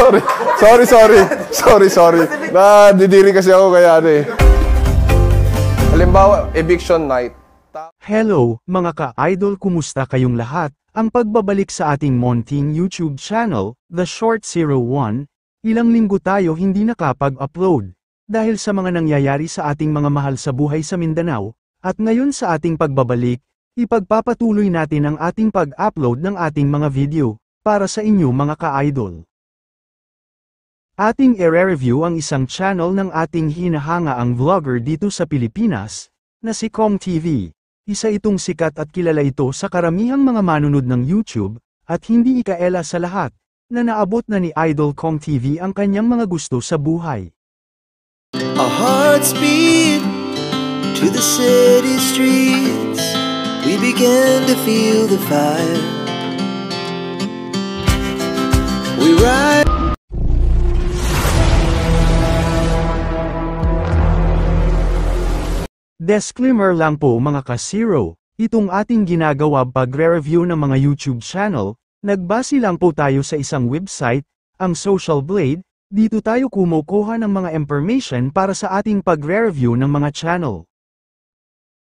Sorry. Nadidiri kasi ako kaya ano eh. Halimbawa, eviction night. Hello, mga ka-idol, kumusta kayong lahat? Ang pagbabalik sa ating munting YouTube channel, The Short 01, ilang linggo tayo hindi nakapag-upload. Dahil sa mga nangyayari sa ating mga mahal sa buhay sa Mindanao, at ngayon sa ating pagbabalik, ipagpapatuloy natin ang ating pag-upload ng ating mga video, para sa inyo mga ka-idol. Ating i-review ang isang channel ng ating hinahangaang vlogger dito sa Pilipinas, na si Kong TV. Isa itong sikat at kilala ito sa karamihang mga manunod ng YouTube, at hindi ikaela sa lahat, na naabot na ni Idol Kong TV ang kanyang mga gusto sa buhay. Our hearts beat to the city streets. We began to feel the fire. We ride. Disclaimer lang po mga ka-zero, itong ating ginagawa pagre-review ng mga YouTube channel, nagbase lang po tayo sa isang website, ang Social Blade, dito tayo kumukuha ng mga information para sa ating pagre-review ng mga channel.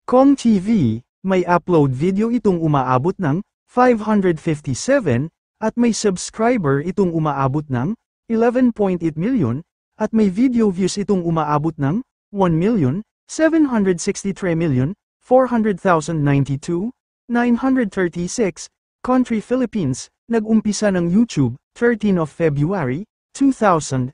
Kong TV, may upload video itong umaabot ng 557, at may subscriber itong umaabot ng 11.8 million, at may video views itong umaabot ng 1,763,400,092,936, Country Philippines, nag-umpisa ng YouTube, 13 of February, 2008.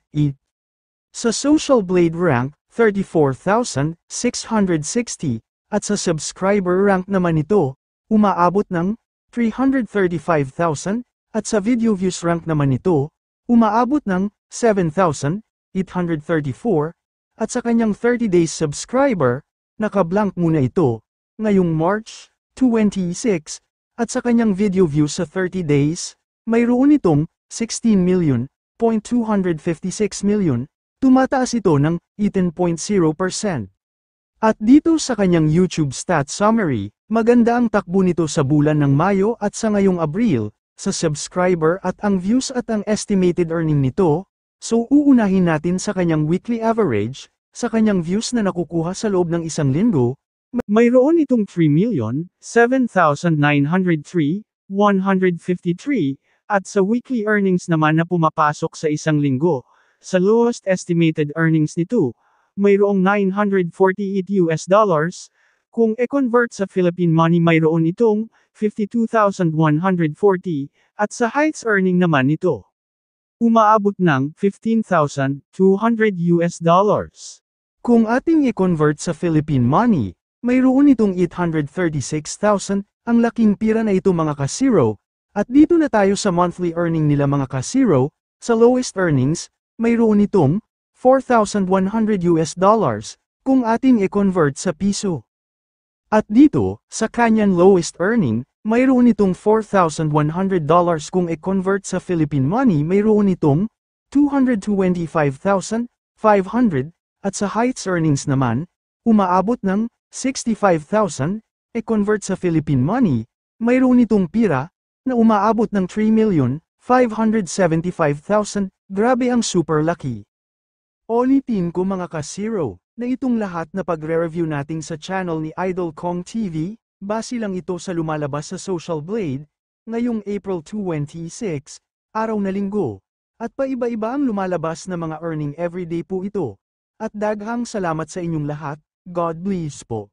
Sa Social Blade rank, 34,660, at sa subscriber rank naman ito, umaabot ng 335,000, at sa video views rank naman ito, umaabot ng 7,834, at sa kanyang 30 days subscriber, naka-blank muna ito, ngayong March 26, at sa kanyang video views sa 30 days, mayroon itong 16,256 million, tumataas ito ng 18.0%. At dito sa kanyang YouTube stats summary, maganda ang takbo nito sa bulan ng Mayo at sa ngayong Abril, sa subscriber at ang views at ang estimated earning nito. So uunahin natin sa kanyang weekly average, sa kanyang views na nakukuha sa loob ng isang linggo, mayroon itong 3,07,903,153, at sa weekly earnings naman na pumapasok sa isang linggo, sa lowest estimated earnings nito, mayroong $948, kung e-convert sa Philippine money mayroon itong 52,140, at sa highest earning naman nito, umaabot ng $15,200. Kung ating i-convert sa Philippine money, mayroon itong 836,000, ang laking pira na ito mga ka-zero, at dito na tayo sa monthly earning nila mga ka-zero, sa lowest earnings, mayroon itong $4,100, kung ating i-convert sa piso. At dito, sa kanyang lowest earning, mayroon itong $4,100 kung i-convert sa Philippine money mayroon itong 225,500, at sa highest earnings naman, umaabot ng 65,000, i-convert sa Philippine money, mayroon itong pira, na umaabot ng 3,575,000, grabe ang super laki. Ulitin ko mga ka-zero, na itong lahat na pagre-review natin sa channel ni Idol Kong TV, base lang ito sa lumalabas sa Social Blade, ngayong April 26, araw na linggo, at paiba-iba ang lumalabas na mga earning everyday po ito. At daghang salamat sa inyong lahat, God bless po.